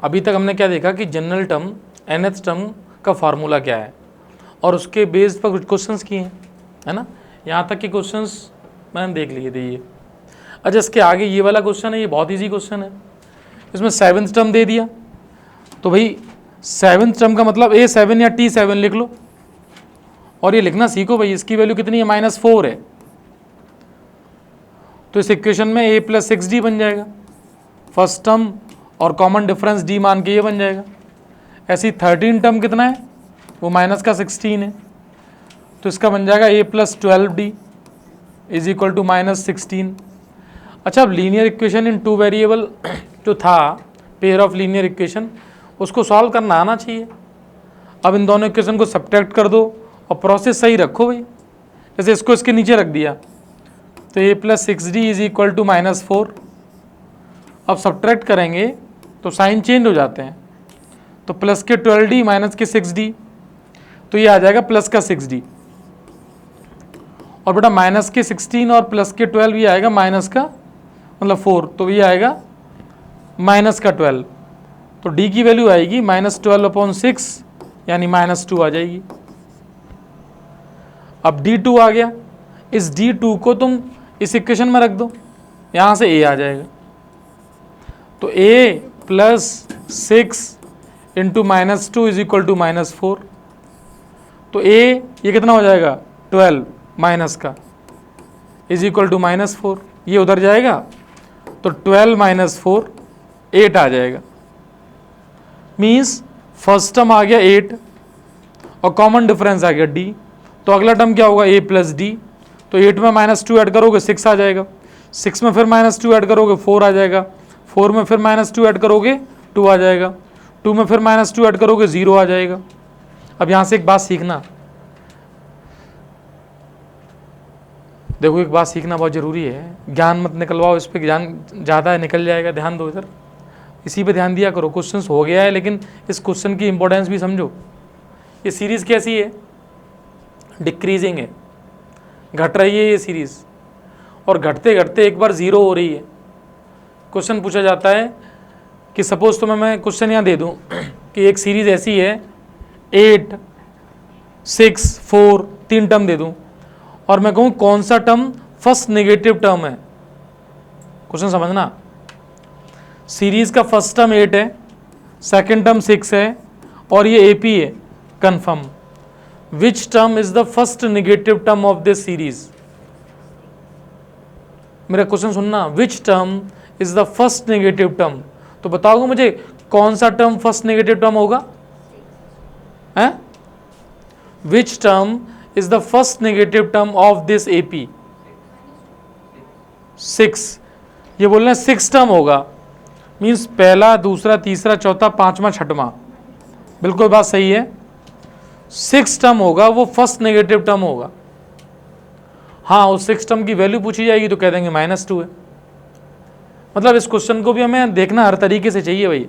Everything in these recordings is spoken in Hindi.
अभी तक हमने क्या देखा कि जनरल टर्म nth टर्म का फार्मूला क्या है और उसके बेस पर कुछ क्वेश्चंस किए हैं, है ना। यहाँ तक के क्वेश्चंस मैंने देख लिए थे ये। अच्छा, इसके आगे ये वाला क्वेश्चन है, ये बहुत ईजी क्वेश्चन है। इसमें 7th टर्म दे दिया, तो भाई 7th टर्म का मतलब A7 या T7 लिख लो और ये लिखना सीखो भाई, इसकी वैल्यू कितनी है, -4 है। तो इस इक्वेशन में A + 6D बन जाएगा फर्स्ट टर्म, और कॉमन डिफरेंस D मान के ये बन जाएगा। ऐसी 13 टर्म कितना है, वो -16 है, तो इसका बन जाएगा A + 12D = -16। अच्छा, अब लीनियर इक्वेशन इन 2 वेरिएबल जो था, पेयर ऑफ लीनियर इक्वेशन, उसको सॉल्व करना आना चाहिए। अब इन दोनों इक्वेशन को सब्ट्रैक्ट कर दो और प्रोसेस सही रखो भाई। जैसे इसको इसके नीचे रख दिया तो A + 6D = -4। अब सब्ट्रैक्ट करेंगे तो साइन चेंज हो जाते हैं, तो प्लस के 12D माइनस के 6D, तो ये आ जाएगा प्लस का 6D। और बेटा माइनस के 16 और प्लस के 12 ये आएगा माइनस का मतलब 4, तो ये आएगा माइनस का 12। तो D की वैल्यू आएगी -12/6 यानी -2 आ जाएगी। अब D2 आ गया, इस D2 को तुम इस इक्वेशन में रख दो, यहाँ से A आ जाएगा। तो A + 6 × -2 = -4। तो A ये कितना हो जाएगा, 12 माइनस का = -4, ये उधर जाएगा तो 12 - 4 8 आ जाएगा। मीन्स फर्स्ट टर्म आ गया 8 और कॉमन डिफरेंस आ गया D, तो अगला टर्म क्या होगा, A + D। तो 8 में -2 ऐड करोगे 6 आ जाएगा, 6 में फिर -2 ऐड करोगे 4 आ जाएगा, 4 में फिर -2 ऐड करोगे 2 आ जाएगा, 2 में फिर -2 ऐड करोगे 0 आ जाएगा। अब यहाँ से एक बात सीखना, देखो एक बात सीखना बहुत ज़रूरी है, ज्ञान मत निकलवाओ, इस पर ज्ञान ज़्यादा निकल जाएगा, ध्यान दो इधर, इसी पे ध्यान दिया करो। क्वेश्चंस हो गया है लेकिन इस क्वेश्चन की इंपॉर्टेंस भी समझो। ये सीरीज़ कैसी है, डिक्रीजिंग है, घट रही है ये सीरीज़, और घटते घटते एक बार 0 हो रही है। क्वेश्चन पूछा जाता है कि सपोज तुम्हें मैं क्वेश्चन यहाँ दे दूँ कि एक सीरीज़ ऐसी है 8, 6, 4 3 टर्म दे दूँ और मैं कहूँ कौन सा टर्म फर्स्ट नेगेटिव टर्म है। क्वेश्चन समझना, सीरीज का फर्स्ट टर्म 8 है, सेकंड टर्म 6 है और ये AP है, confirm. Which term is the first negative term of this series. मेरा क्वेश्चन सुनना, which term is the first negative term, तो बताओगे मुझे कौन सा टर्म फर्स्ट नेगेटिव टर्म होगा, है? Which term is the first negative term of this AP? 6, ये बोल रहे हैं 6 टर्म होगा, मीन्स पहला, दूसरा, तीसरा, चौथा, पांचवा, छठवां, बिल्कुल बात सही है। 6 टर्म होगा, वो फर्स्ट नेगेटिव टर्म होगा। हाँ, उस 6 टर्म की वैल्यू पूछी जाएगी तो कह देंगे -2 है। मतलब इस क्वेश्चन को भी हमें देखना हर तरीके से चाहिए भाई।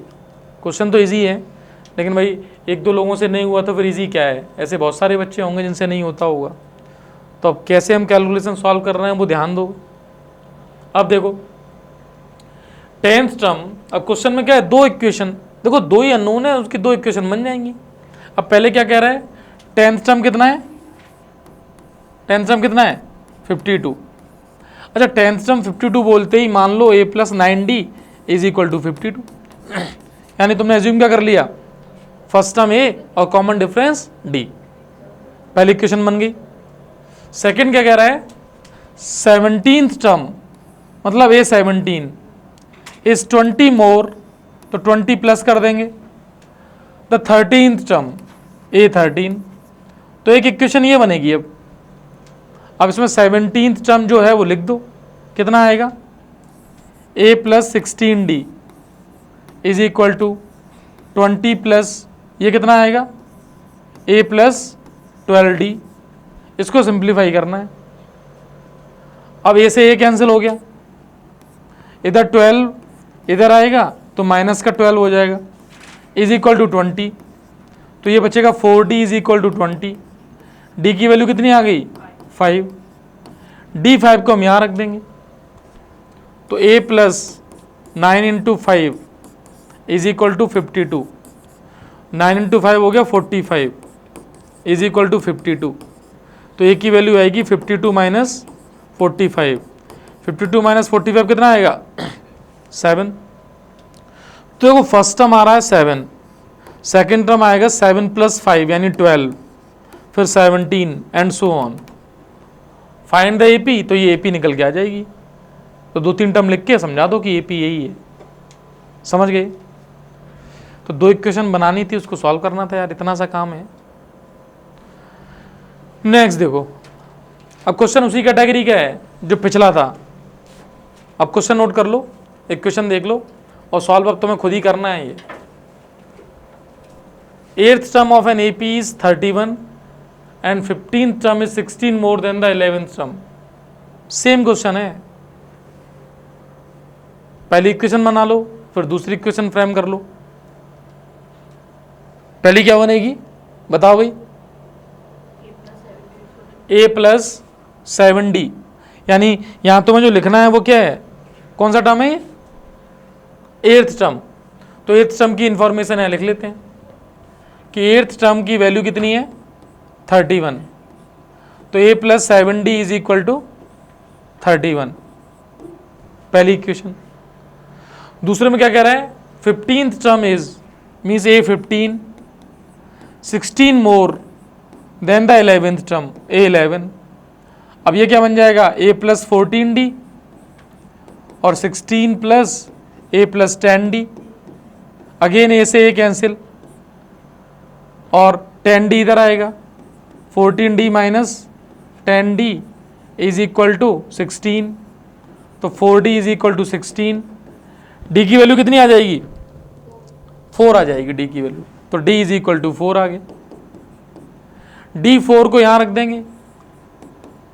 क्वेश्चन तो इजी है लेकिन भाई 1-2 लोगों से नहीं हुआ तो फिर इजी क्या है, ऐसे बहुत सारे बच्चे होंगे जिनसे नहीं होता होगा। तो अब कैसे हम कैलकुलेशन सॉल्व कर रहे हैं वो ध्यान दो। अब देखो 10th टर्म, अब क्वेश्चन में क्या है, 2 इक्वेशन, देखो 2 ही अननोन है, उसकी 2 इक्वेशन बन जाएंगी। अब पहले क्या कह रहा है, 10th टर्म कितना है, 10th टर्म कितना है 52। अच्छा, 10th टर्म 52 बोलते ही मान लो A + 9D = 52, यानी तुमने एज्यूम क्या कर लिया, फर्स्ट टर्म A और कॉमन डिफरेंस D, पहली इक्वेशन बन गई। सेकंड क्या कह रहा है, 17th टर्म मतलब A17 इज 20 मोर, तो 20 प्लस कर देंगे। द 13th टर्म A13, तो एक इक्वेशन ये बनेगी। अब इसमें 17th टर्म जो है वो लिख दो, कितना आएगा, A + 16D = 20 प्लस ये कितना आएगा, A + 12D। इसको सिंप्लीफाई करना है। अब A से A कैंसिल हो गया, इधर 12 इधर आएगा तो माइनस का 12 हो जाएगा, = 20, तो ये बचेगा 4D = 20। D की वैल्यू कितनी आ गई, 5। D5 को हम यहाँ रख देंगे, तो A + 9 × 5 is equal to 52, 9 into 5 हो गया 45 इज इक्वल टू 52। तो ए की वैल्यू आएगी 52 माइनस 45। 52 माइनस 45 कितना आएगा 7। तो देखो फर्स्ट टर्म आ रहा है 7, सेकेंड टर्म आएगा 7 प्लस 5 यानी 12, फिर 17 and so on. Find the AP, तो ये एपी निकल के आ जाएगी। तो 2-3 टर्म लिख के समझा दो कि एपी यही है। समझ गए? तो 2 इक्वेशन बनानी थी, उसको सॉल्व करना था यार, इतना सा काम है। नेक्स्ट देखो, अब क्वेश्चन उसी कैटेगरी का है जो पिछला था। अब क्वेश्चन नोट कर लो, इक्वेशन देख लो और सॉल्व अब तुम्हें खुद ही करना है। ये 8th term of an AP is 31 and 15th term is 16 more than the 11th term. Same question है। पहली इक्वेशन बना लो, फिर दूसरी इक्वेशन फ्रेम कर लो। पहली क्या बनेगी बताओ भाई? a प्लस 7d, यानी यहां तुम्हें जो लिखना है वो क्या है, कौन सा टर्म है ये? 8th term. तो 8th टर्म की इंफॉर्मेशन है, लिख लेते हैं कि 8th टर्म की वैल्यू कितनी है 31। तो a plus 7d is equal to 31, पहली इक्वेशन। दूसरे में क्या कह रहा है, 15th term is means a 15, 16 more than the 11th term a 11। अब ये क्या बन जाएगा, a प्लस 14d और 16 plus a plus 10d। Again a से a कैंसिल और 10d इधर आएगा, 14d minus 10d is equal to 16। तो 4d is equal to 16। d की वैल्यू कितनी आ जाएगी, 4 आ जाएगी d की वैल्यू। तो d इज इक्वल टू 4 आ गया। d4 को यहां रख देंगे,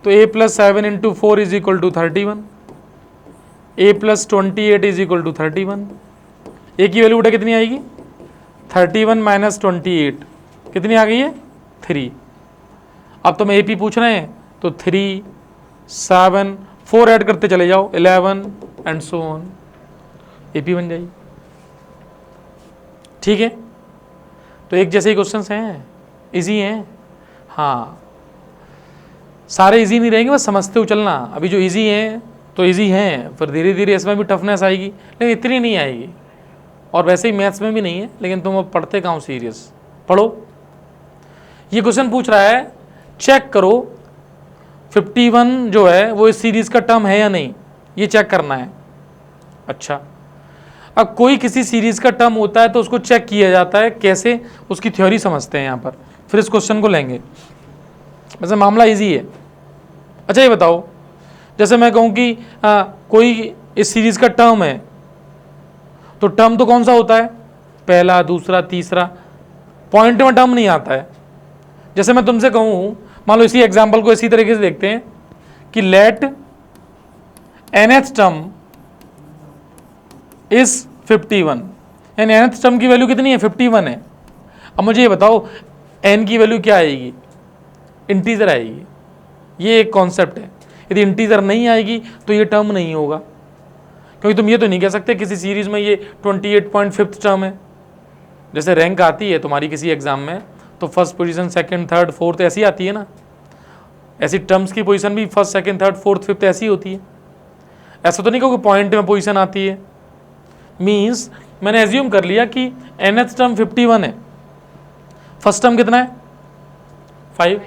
तो a plus 7 into 4 is equal to 31, a plus 28 is equal to 31। a की वैल्यू बेटा कितनी आएगी, 31 माइनस 28 कितनी आ गई है 3। अब तुम AP पूछ रहे हैं तो 3, 7, 4 ऐड करते चले जाओ, 11 एंड सो ऑन, AP बन जाएगी। ठीक है, तो एक जैसे ही क्वेश्चंस हैं, इजी हैं। हाँ, सारे इजी नहीं रहेंगे, बस समझते हो चलना। अभी जो इजी हैं तो इजी हैं, फिर धीरे धीरे इसमें भी टफनेस आएगी, लेकिन इतनी नहीं आएगी। और वैसे ही मैथ्स में भी नहीं है, लेकिन तुम अब पढ़ते कहाँ हो, सीरियस पढ़ो। ये क्वेश्चन पूछ रहा है, चेक करो 51 जो है वो इस सीरीज का टर्म है या नहीं, ये चेक करना है। अच्छा, अब कोई किसी सीरीज का टर्म होता है तो उसको चेक किया जाता है, कैसे, उसकी थ्योरी समझते हैं यहाँ पर, फिर इस क्वेश्चन को लेंगे। वैसे मामला इजी है। अच्छा ये बताओ, जैसे मैं कहूँ कि कोई इस सीरीज का टर्म है, तो टर्म तो कौन सा होता है, पहला, दूसरा, तीसरा, पॉइंट में टर्म नहीं आता है। जैसे मैं तुमसे कहूँ, मान लो इसी एग्जाम्पल को इसी तरीके से देखते हैं कि लेट nth टर्म इज 51, यानी nth टर्म की वैल्यू कितनी है 51 है। अब मुझे ये बताओ n की वैल्यू क्या आएगी, इंटीजर आएगी। ये एक कॉन्सेप्ट है, यदि इंटीजर नहीं आएगी तो ये टर्म नहीं होगा, क्योंकि तुम ये तो नहीं कह सकते किसी सीरीज में ये 28.5 टर्म है। जैसे रैंक आती है तुम्हारी किसी एग्जाम में, तो first position, second, third, fourth ऐसी आती है ना, ऐसी टर्म्स की पोजीशन भी first, second, third, fourth, fifth ऐसी होती है। ऐसा तो नहीं कहो कि पॉइंट में पोजीशन आती है। मींस मैंने एज्यूम कर लिया कि nth टर्म 51 है, फर्स्ट टर्म कितना है 5,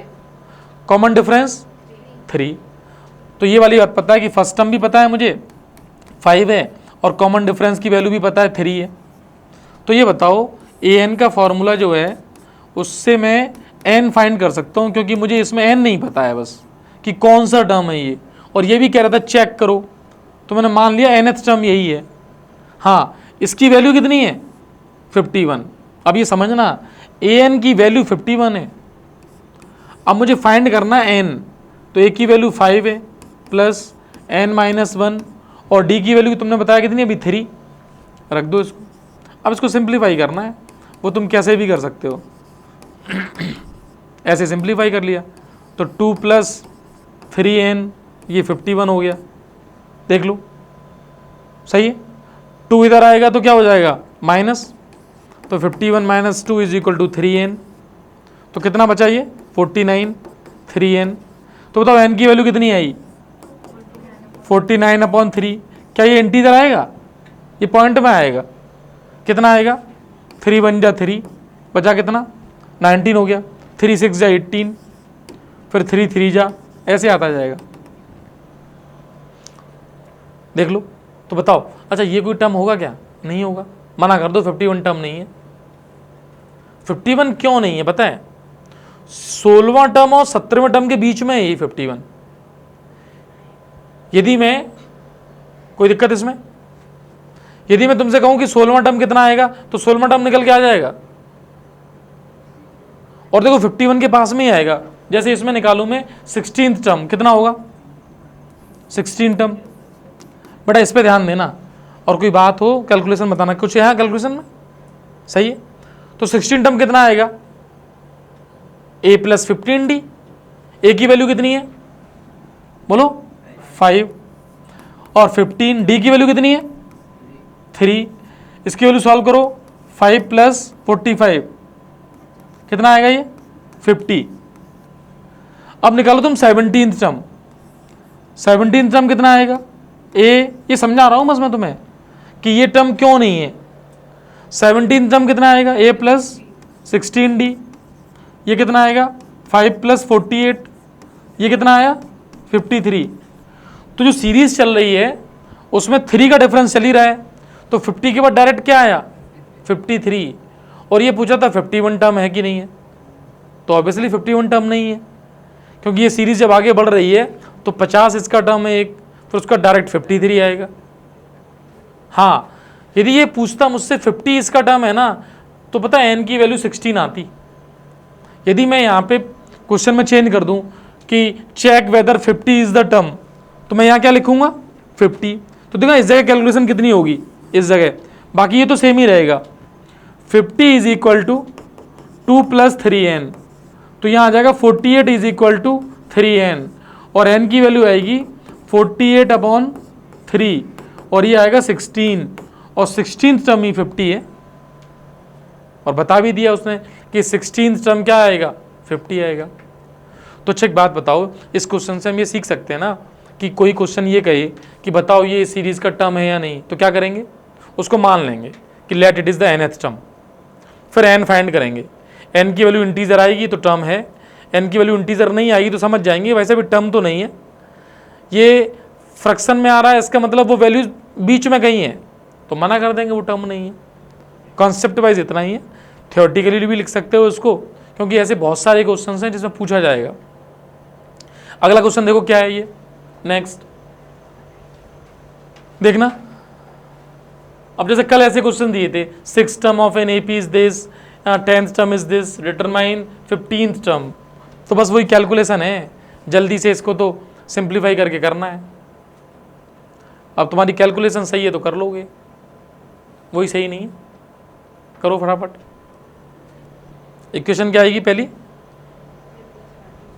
कॉमन डिफरेंस 3। तो ये वाली बात पता है कि फर्स्ट टर्म भी पता है मुझे 5 है और कॉमन डिफरेंस की वैल्यू भी पता है 3 है। तो ये बताओ an का फॉर्मूला जो है उससे मैं n फाइंड कर सकता हूँ, क्योंकि मुझे इसमें n नहीं पता है बस कि कौन सा टर्म है ये। और ये भी कह रहा था चेक करो, तो मैंने मान लिया nth टर्म यही है। हाँ, इसकी वैल्यू कितनी है 51। अब ये समझना an की वैल्यू 51 है। अब मुझे फाइंड करना है n, तो a की वैल्यू 5 है प्लस n माइनस 1, और d की वैल्यू तुमने बताया कितनी अभी 3, रख दो इसको। अब इसको सिंप्लीफाई करना है, वो तुम कैसे भी कर सकते हो। ऐसे सिंप्लीफाई कर लिया तो 2 प्लस 3n, ये 51 हो गया। देख लो सही है, 2 इधर आएगा तो क्या हो जाएगा माइनस, तो 51 minus 2 is equal to 3n। तो कितना बचा ये 49, 3n। तो बताओ n की वैल्यू कितनी आई 49/3। क्या ये इंटीजर आएगा, ये पॉइंट में आएगा, कितना आएगा 3 1 जा 3, बचा कितना 19 हो गया, 3 6 जा 18, फिर 3 3 जा, ऐसे आता जाएगा। देख लो। तो बताओ अच्छा ये कोई टर्म होगा क्या, नहीं होगा, मना कर दो, 51 टर्म नहीं है। 51 क्यों नहीं है पता है, 16वां टर्म और 17वें टर्म के बीच में है ये 51। यदि मैं, कोई दिक्कत इसमें, यदि मैं तुमसे कहूं कि 16वां टर्म कितना आएगा तो 16वां टर्म निकल के आ जाएगा, और देखो 51 के पास में ही आएगा। जैसे इसमें निकालूं मैं 16th टर्म, कितना होगा 16 टर्म। बेटा इस पे ध्यान देना, और कोई बात हो कैलकुलेशन बताना, कुछ यहाँ कैलकुलेशन में सही है। तो 16 टर्म कितना आएगा a प्लस 15d, a की वैल्यू कितनी है बोलो 5, और 15d की वैल्यू कितनी है 3, इसकी वैल्यू सॉल्व करो, 5 प्लस 45 कितना आएगा ये 50। अब निकालो तुम 17th टर्म, 17th टर्म कितना आएगा a, ये समझा रहा हूं बस मैं तुम्हें कि ये टर्म क्यों नहीं है। 17th टर्म कितना आएगा a प्लस 16d, ये कितना आएगा 5 प्लस 48, ये कितना आया 53। तो जो सीरीज चल रही है उसमें 3 का डिफरेंस चल ही रहा है, तो 50 के बाद डायरेक्ट क्या आया 53, और ये पूछा था 51 टर्म है कि नहीं है, तो ऑब्वियसली 51 टर्म नहीं है, क्योंकि ये सीरीज जब आगे बढ़ रही है तो 50 इसका टर्म है एक, फिर उसका डायरेक्ट 53 आएगा। हाँ यदि ये पूछता मुझसे 50 इसका टर्म है ना, तो पता है n की वैल्यू 16 आती। यदि मैं यहाँ पे क्वेश्चन में चेंज कर दूं कि check whether 50 is the term, तो मैं यहाँ क्या लिखूंगा 50, तो देखो इस जगह कैलकुलेशन कितनी होगी इस जगह, बाकी ये तो सेम ही रहेगा। 50 is equal to 2 plus 3n, तो यहाँ आ जाएगा 48 इज इक्वल टू 3n, और n की वैल्यू आएगी 48/3, और ये आएगा 16, और 16th टर्म ही 50 है, और बता भी दिया उसने कि 16th टर्म क्या आएगा 50 आएगा। तो अच्छा एक बात बताओ, इस क्वेश्चन से हम ये सीख सकते हैं ना कि कोई क्वेश्चन ये कहे कि बताओ ये सीरीज का टर्म है या नहीं, तो क्या करेंगे उसको मान लेंगे कि let it is the nth term, फिर n फाइंड करेंगे, n की वैल्यू इंटीजर आएगी तो टर्म है, n की वैल्यू इंटीजर नहीं आएगी तो समझ जाएंगे वैसे भी टर्म तो नहीं है, ये फ्रैक्शन में आ रहा है, इसका मतलब वो वैल्यू बीच में कहीं है, तो मना कर देंगे वो टर्म नहीं है। कॉन्सेप्ट वाइज इतना ही है, थियोरेटिकली भी लिख सकते हो इसको, क्योंकि ऐसे बहुत सारे क्वेश्चन हैं जिसमें पूछा जाएगा। अगला क्वेश्चन देखो क्या है ये, नेक्स्ट देखना। अब जैसे कल ऐसे क्वेश्चन दिए थे, 6th term of an AP is this, 10th term is this, determine 15th term, तो बस वही कैलकुलेशन है, जल्दी से इसको तो सिंप्लीफाई करके करना है। अब तुम्हारी कैलकुलेशन सही है तो कर लोगे, वही सही नहीं है करो फटाफट। इक्वेशन क्या आएगी पहली,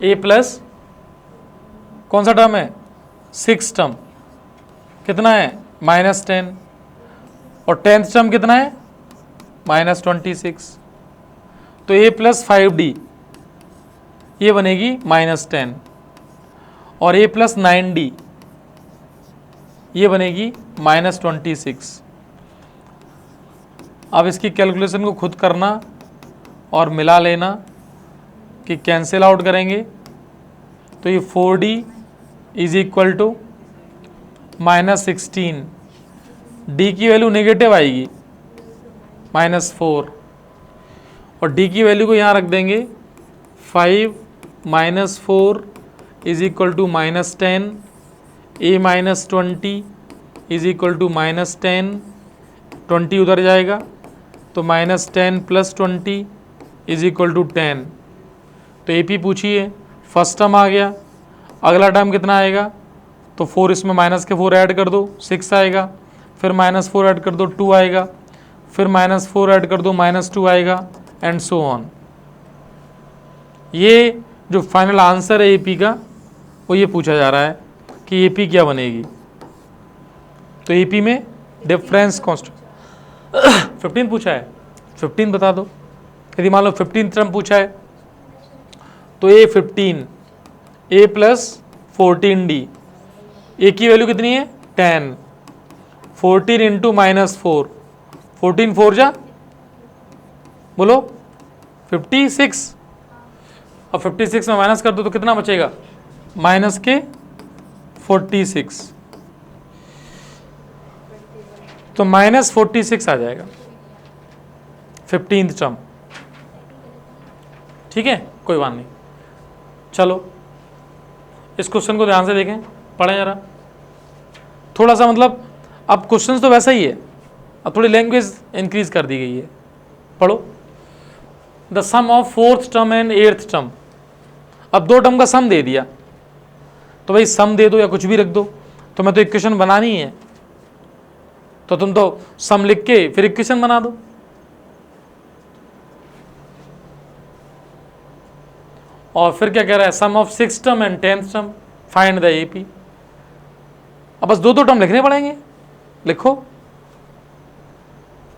a प्लस कौन सा टर्म है 6 टर्म कितना है -10, और 10th टर्म कितना है -26, तो a प्लस 5d ये बनेगी -10, और a प्लस 9d ये बनेगी -26। अब इसकी कैलकुलेशन को खुद करना और मिला लेना कि कैंसिल आउट करेंगे, तो ये 4d is equal to -16, d की वैल्यू नेगेटिव आएगी -4, और d की वैल्यू को यहाँ रख देंगे 5 - 4 is equal to -10, a -20 is equal to -10, 20 उधर जाएगा तो -10 + 20 इज इक्वल टू 10। तो AP पूछिए, फर्स्ट टर्म आ गया, अगला टर्म कितना आएगा, तो 4 इसमें -4 ऐड कर दो 6 आएगा, फिर -4 ऐड कर दो 2 आएगा, फिर -4 ऐड कर दो -2 आएगा, एंड सो ऑन। ये जो फाइनल आंसर है AP का वो ये पूछा जा रहा है कि AP क्या बनेगी, तो AP में डिफरेंस कांस्टेंट 15 पूछा है, 15 बता दो। यदि मान लो 15 टर्म पूछा है तो ए 15, ए प्लस 14d, ए की वैल्यू कितनी है 10, 14 इंटू -4, 14 4 जा बोलो 56, अब 56 में माइनस कर दो तो कितना बचेगा माइनस के 46, तो -46 आ जाएगा 15th टर्म। ठीक है, कोई बात नहीं। चलो इस क्वेश्चन को ध्यान से देखें, पढ़ें जरा थोड़ा सा, मतलब अब क्वेश्चन तो वैसा ही है, अब थोड़ी लैंग्वेज इंक्रीज कर दी गई है। पढ़ो, the sum of 4th term and 8th term. अब 2 टर्म का सम दे दिया तो भाई सम दे दो या कुछ भी रख दो, तो मैं तो इक्वेशन बनानी है, तो तुम तो सम लिख के फिर इक्वेशन बना दो। और फिर क्या कह रहा है, sum of 6th term and 10th term, find the AP. अब बस 2 टर्म लिखने पड़ेंगे, लिखो।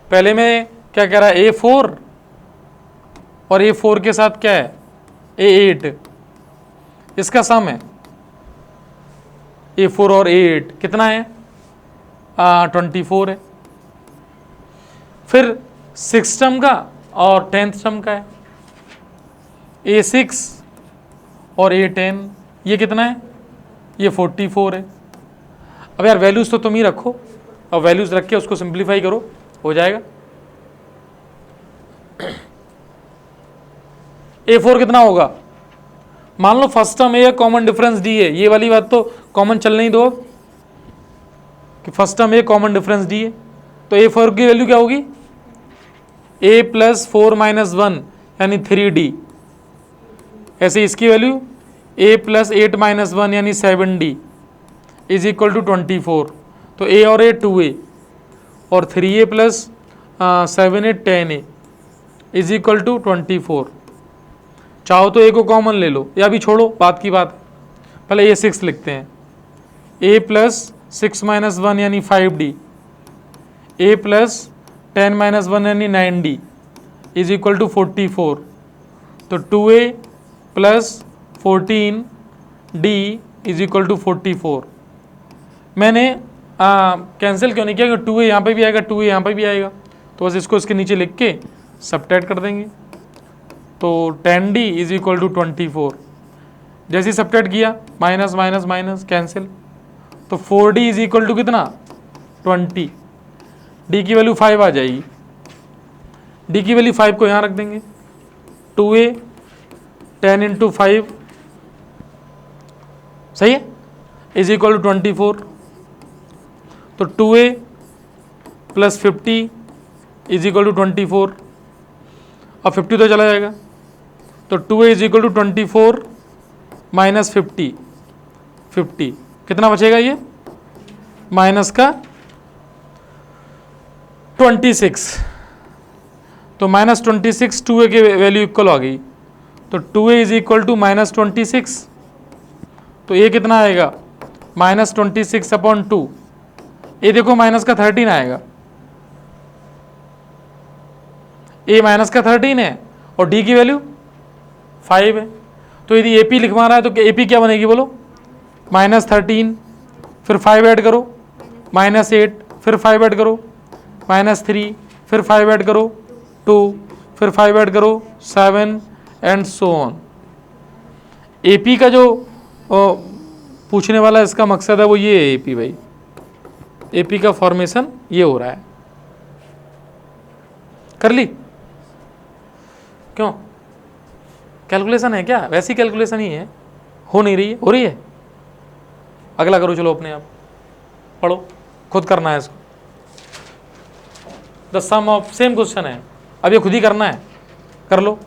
पहले में क्या कह रहा है, A4 और A4 के साथ क्या है A8, इसका सम है A4 और A8 कितना है 24 है। फिर 6th टर्म का और 10th टर्म का है A6 और A10, ये कितना है, ये 44 है। अब यार वैल्यूज तो तुम ही रखो, और वैल्यूज रख के उसको सिंप्लीफाई करो, हो जाएगा। A4 कितना होगा, मान लो फर्स्ट टर्म ए कॉमन डिफरेंस डी है, ये वाली बात तो कॉमन चलने ही दो कि फर्स्ट टर्म ए कॉमन डिफरेंस डी है, तो A4 की वैल्यू क्या होगी A प्लस 4 माइनस 1 यानी 3D। ऐसे इसकी वैल्यू A प्लस 8 माइनस 1 यानी 7D इज इक्वल टू 24। तो A और A 2A और 3A plus 7A 10A is equal to 24। चाहो तो A को कॉमन ले लो या भी छोड़ो, बात की बात। पहले A6 लिखते हैं, A प्लस 6 माइनस 1 यानी 5D, A प्लस 10 माइनस 1 यानी 9D इज इक्वल टू 44। तो 2A plus 14D is equal to 44। मैंने कैंसिल क्यों नहीं किया, कि 2A यहाँ पे भी आएगा 2A यहाँ पे भी आएगा, तो बस इसको इसके नीचे लिख के सब्ट्रैक्ट कर देंगे। तो 10D इज इक्वल टू 24। जैसे ही सब्ट्रैक्ट किया माइनस माइनस माइनस कैंसिल, तो 4D इज इक्वल टू कितना 20। D की वैल्यू 5 आ जाएगी, D की वैल्यू 5 को यहाँ रख देंगे। 2A 10 इंटू 5 सही है इज इक्वल टू 24। तो 2A plus 50 is equal to 24, और 50 तो चला जाएगा, तो 2A is equal to 24 minus 50, 50 कितना बचेगा, ये माइनस का 26, तो माइनस 26 2A के वैल्यू इक्वल आ गई, तो 2A is equal to minus 26। तो ये कितना आएगा माइनस 26 अपॉन 2, ये देखो माइनस का 13 आएगा, ए माइनस का 13 है और डी की वैल्यू 5 है। तो यदि AP लिखवा रहा है तो AP क्या बनेगी बोलो, माइनस 13, फिर 5 ऐड करो -8, फिर 5 ऐड करो -3, फिर 5 ऐड करो 2, फिर 5 ऐड करो 7 एंड सो ऑन। AP का जो पूछने वाला इसका मकसद है वो ये है AP भाई, AP का फॉर्मेशन ये हो रहा है। कर ली, क्यों कैलकुलेशन है क्या, वैसी कैलकुलेशन ही है, हो नहीं रही है, हो रही है। अगला करो चलो अपने आप, पढ़ो खुद करना है इसको। The sum of, same question है, अब ये खुद ही करना है, कर लो।